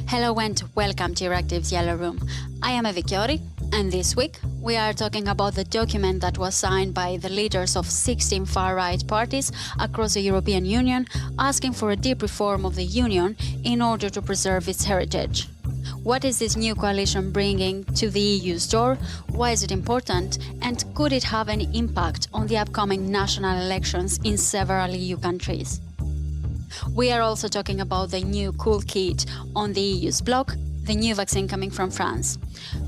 Hello and welcome to EURACTIV's Yellow Room. I am Evi Chiori, and this week we are talking about the document that was signed by the leaders of 16 far-right parties across the European Union, asking for a deep reform of the Union in order to preserve its heritage. What is this new coalition bringing to the EU's door? Why is it important? And could it have any impact on the upcoming national elections in several EU countries? We are also talking about the new cool kid on the EU's block, the new vaccine coming from France.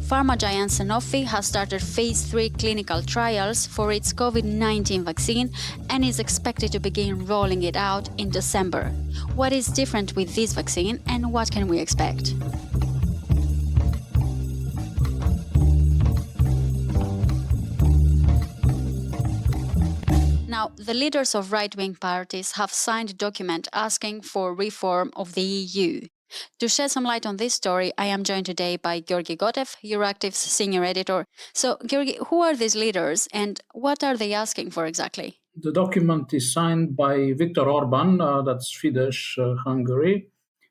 Pharma giant Sanofi has started phase 3 clinical trials for its COVID-19 vaccine and is expected to begin rolling it out in December. What is different with this vaccine and what can we expect? Now, the leaders of right-wing parties have signed a document asking for reform of the EU. To shed some light on this story, I am joined today by Georgi Gotev, EURACTIV's senior editor. So, Georgi, who are these leaders and what are they asking for exactly? The document is signed by Viktor Orban, that's Fidesz, Hungary,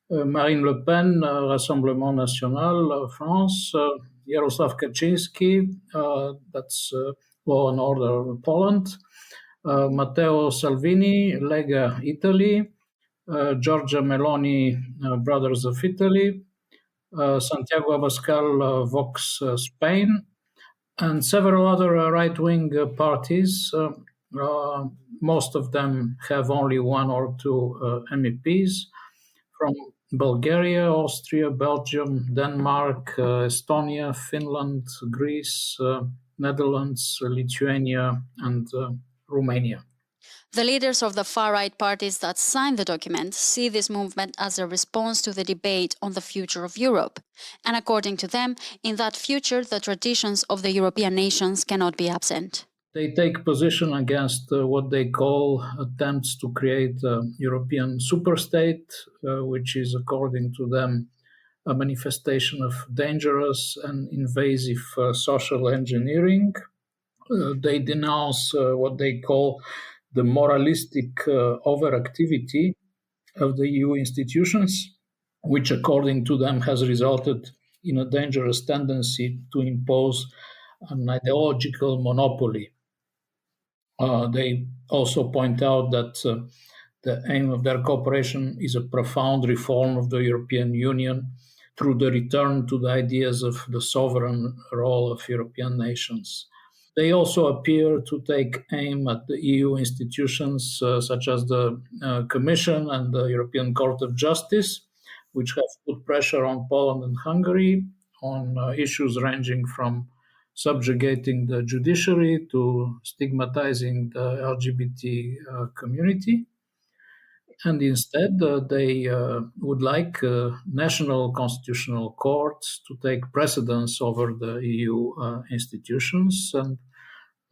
Marine Le Pen, Rassemblement National, France, Jarosław Kaczynski, that's Law and Order, Poland, Matteo Salvini, Lega, Italy, Giorgia Meloni, Brothers of Italy, Santiago Abascal, Vox, Spain, and several other right-wing parties. Most of them have only one or two MEPs from Bulgaria, Austria, Belgium, Denmark, Estonia, Finland, Greece, Netherlands, Lithuania, and Romania. The leaders of the far-right parties that signed the document see this movement as a response to the debate on the future of Europe. And according to them, in that future, the traditions of the European nations cannot be absent. They take position against what they call attempts to create a European superstate, which is, according to them, a manifestation of dangerous and invasive social engineering. They denounce what they call the moralistic overactivity of the EU institutions, which, according to them, has resulted in a dangerous tendency to impose an ideological monopoly. They also point out that the aim of their cooperation is a profound reform of the European Union through the return to the ideas of the sovereign role of European nations. They also appear to take aim at the EU institutions such as the Commission and the European Court of Justice, which have put pressure on Poland and Hungary on issues ranging from subjugating the judiciary to stigmatizing the LGBT community. And instead, they would like national constitutional courts to take precedence over the EU institutions. And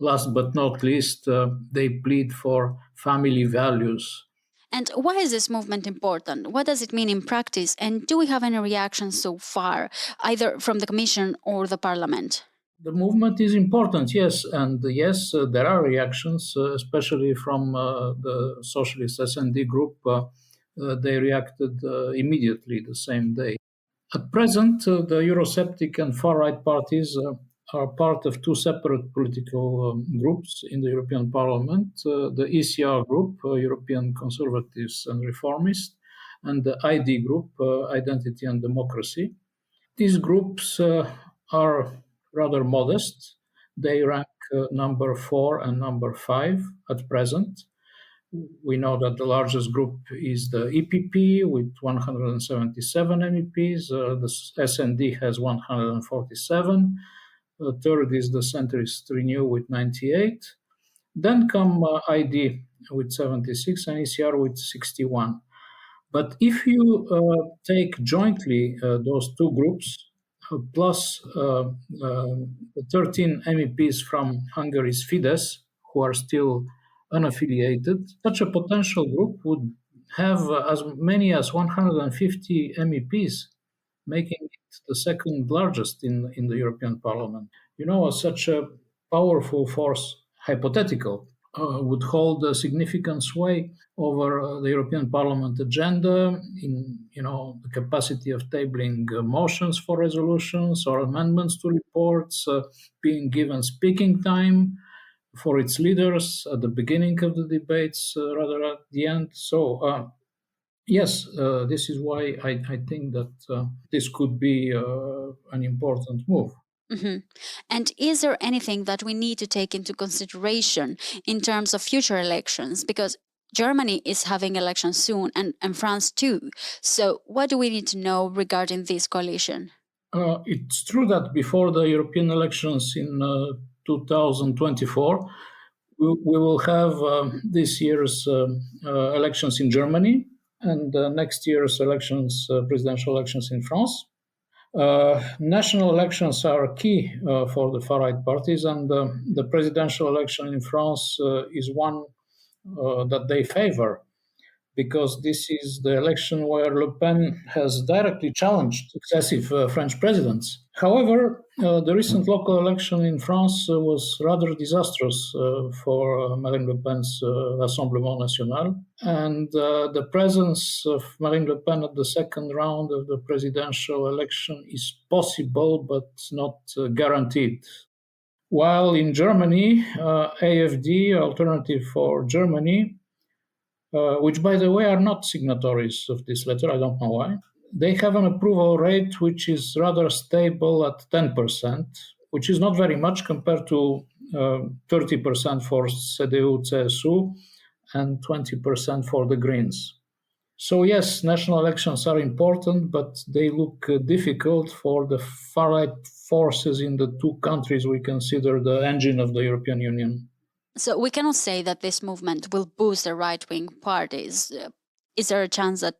last but not least, they plead for family values. And why is this movement important? What does it mean in practice? And do we have any reactions so far, either from the Commission or the Parliament? The movement is important, yes, and yes, there are reactions, especially from the Socialist SND group. They reacted immediately the same day. At present, the Eurosceptic and far-right parties are part of two separate political groups in the European Parliament, the ECR group, European Conservatives and Reformists, and the ID group, Identity and Democracy. These groups are rather modest. They rank number 4 and number 5 at present. We know that the largest group is the EPP with 177 MEPs. The SND has 147. Third is the centrist Renew with 98. Then come ID with 76 and ECR with 61. But if you take jointly those two groups, plus 13 MEPs from Hungary's Fidesz, who are still unaffiliated, such a potential group would have as many as 150 MEPs, making it the second largest in the European Parliament. You know, such a powerful force, hypothetical would hold a significant sway over the European Parliament agenda in, the capacity of tabling motions for resolutions or amendments to reports, being given speaking time for its leaders at the beginning of the debates rather at the end. So, yes, this is why I think that this could be an important move. Mm-hmm. And is there anything that we need to take into consideration in terms of future elections? Because Germany is having elections soon and France too. So what do we need to know regarding this coalition? It's true that before the European elections in 2024, we will have this year's elections in Germany and next year's elections, presidential elections in France. National elections are key for the far-right parties, and the presidential election in France is one that they favor, because this is the election where Le Pen has directly challenged successive French presidents. However, the recent local election in France was rather disastrous for Marine Le Pen's Rassemblement National, and the presence of Marine Le Pen at the second round of the presidential election is possible but not guaranteed. While in Germany, AfD, Alternative for Germany, which, by the way, are not signatories of this letter, I don't know why, they have an approval rate which is rather stable at 10%, which is not very much compared to 30% for CDU-CSU and 20% for the Greens. So yes, national elections are important, but they look difficult for the far-right forces in the two countries we consider the engine of the European Union. So we cannot say that this movement will boost the right-wing parties. Is there a chance that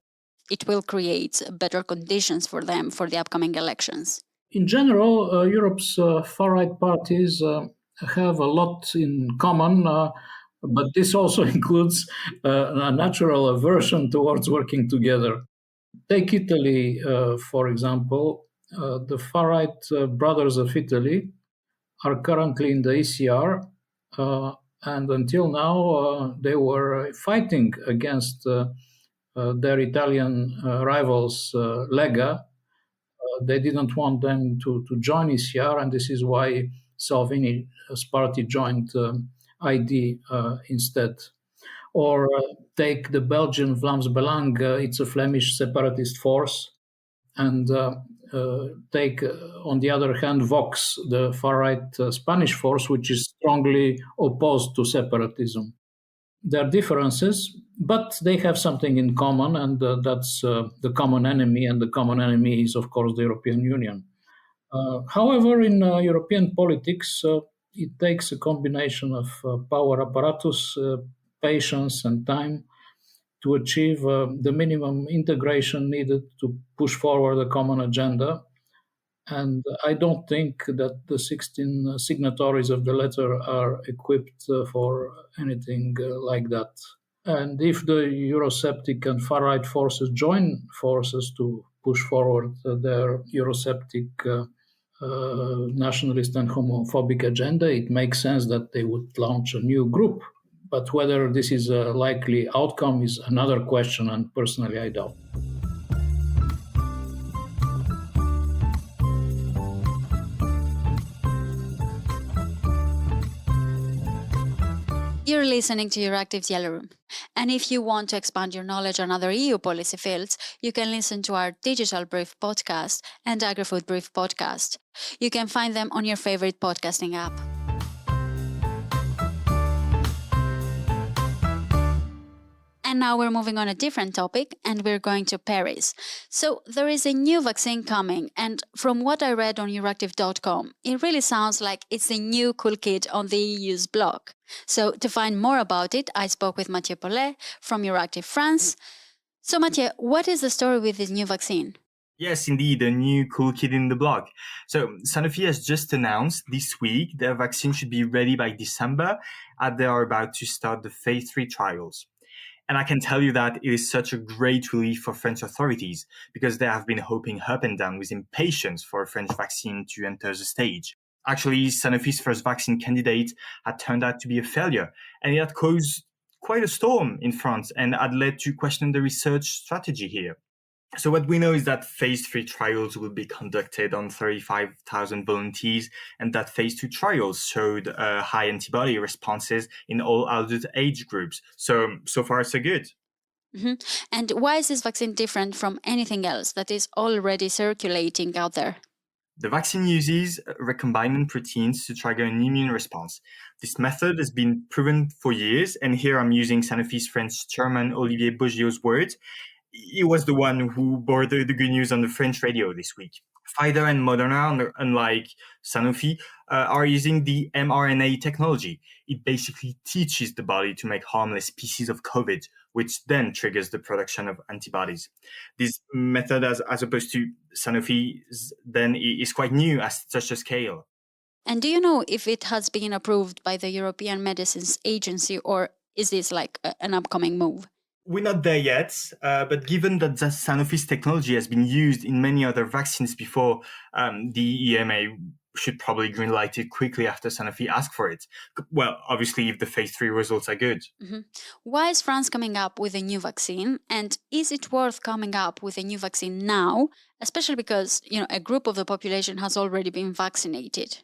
it will create better conditions for them for the upcoming elections? In general, Europe's far-right parties have a lot in common, but this also includes a natural aversion towards working together. Take Italy, for example. The far-right Brothers of Italy are currently in the ECR, and until now they were fighting against their Italian rivals, Lega. They didn't want them to join ECR, and this is why Salvini's party joined ID instead. Or take the Belgian Vlaams Belang, it's a Flemish separatist force, and take, on the other hand, Vox, the far-right Spanish force, which is strongly opposed to separatism. There are differences, but they have something in common, and that's the common enemy, and the common enemy is, of course, the European Union. However, in European politics, it takes a combination of power apparatus, patience, and time to achieve the minimum integration needed to push forward a common agenda. And I don't think that the 16 signatories of the letter are equipped for anything like that. And if the Eurosceptic and far-right forces join forces to push forward their Eurosceptic, nationalist and homophobic agenda, it makes sense that they would launch a new group. But whether this is a likely outcome is another question, and personally I doubt. You're listening to EURACTIV's Yellow Room. And if you want to expand your knowledge on other EU policy fields, you can listen to our Digital Brief podcast and Agri-Food Brief podcast. You can find them on your favorite podcasting app. And now we're moving on a different topic, and we're going to Paris. So there is a new vaccine coming, and from what I read on EURACTIV.com, it really sounds like it's a new cool kid on the EU's block. So to find more about it, I spoke with Mathieu Pollet from EURACTIV France. So Mathieu, what is the story with this new vaccine? Yes, indeed, a new cool kid in the block. So Sanofi has just announced this week their vaccine should be ready by December, as they are about to start the phase 3 trials. And I can tell you that it is such a great relief for French authorities, because they have been hoping up and down with impatience for a French vaccine to enter the stage. Actually, Sanofi's first vaccine candidate had turned out to be a failure, and it had caused quite a storm in France and had led to question the research strategy here. So what we know is that phase 3 trials will be conducted on 35,000 volunteers, and that phase 2 trials showed high antibody responses in all adult age groups. So far, so good. Mm-hmm. And why is this vaccine different from anything else that is already circulating out there? The vaccine uses recombinant proteins to trigger an immune response. This method has been proven for years, and here I'm using Sanofi's French chairman Olivier Beaugiot's words. He was the one who brought the good news on the French radio this week. Pfizer and Moderna, unlike Sanofi, are using the mRNA technology. It basically teaches the body to make harmless species of COVID, which then triggers the production of antibodies. This method, as opposed to Sanofi's, then is quite new at such a scale. And do you know if it has been approved by the European Medicines Agency, or is this like an upcoming move? We're not there yet, but given that Sanofi's technology has been used in many other vaccines before, the EMA should probably greenlight it quickly after Sanofi asked for it. Well, obviously, if the phase 3 results are good. Mm-hmm. Why is France coming up with a new vaccine? And is it worth coming up with a new vaccine now, especially because, a group of the population has already been vaccinated?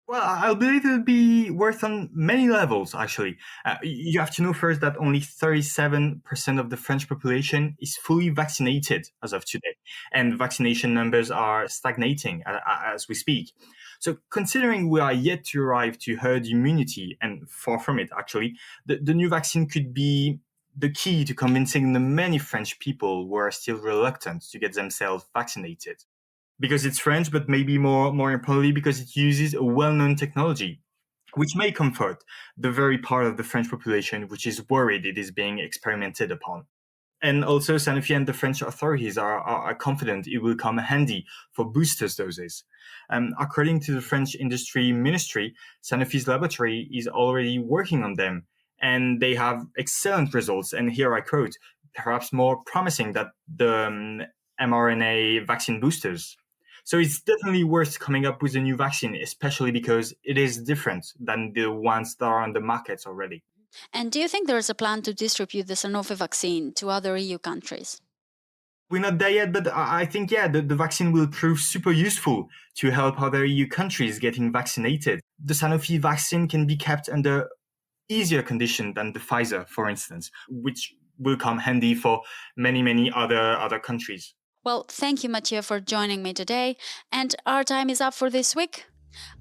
Well, I believe it would be worth on many levels, actually. You have to know first that only 37% of the French population is fully vaccinated as of today, and vaccination numbers are stagnating as we speak. So considering we are yet to arrive to herd immunity, and far from it, actually, the new vaccine could be the key to convincing the many French people who are still reluctant to get themselves vaccinated. Because it's French, but maybe more importantly, because it uses a well-known technology, which may comfort the very part of the French population which is worried it is being experimented upon. And also, Sanofi and the French authorities are confident it will come handy for boosters doses. According to the French Industry Ministry, Sanofi's laboratory is already working on them, and they have excellent results. And here I quote, perhaps more promising than the mRNA vaccine boosters. So it's definitely worth coming up with a new vaccine, especially because it is different than the ones that are on the markets already. And do you think there is a plan to distribute the Sanofi vaccine to other EU countries? We're not there yet, but I think, the vaccine will prove super useful to help other EU countries getting vaccinated. The Sanofi vaccine can be kept under easier conditions than the Pfizer, for instance, which will come handy for many other countries. Well, thank you, Mathieu, for joining me today. And our time is up for this week.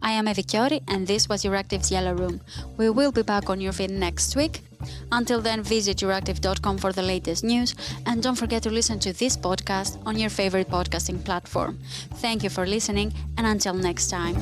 I am Mathieu, and this was EURACTIV's Yellow Room. We will be back on your feed next week. Until then, visit EURACTIV.com for the latest news, and don't forget to listen to this podcast on your favorite podcasting platform. Thank you for listening, and until next time.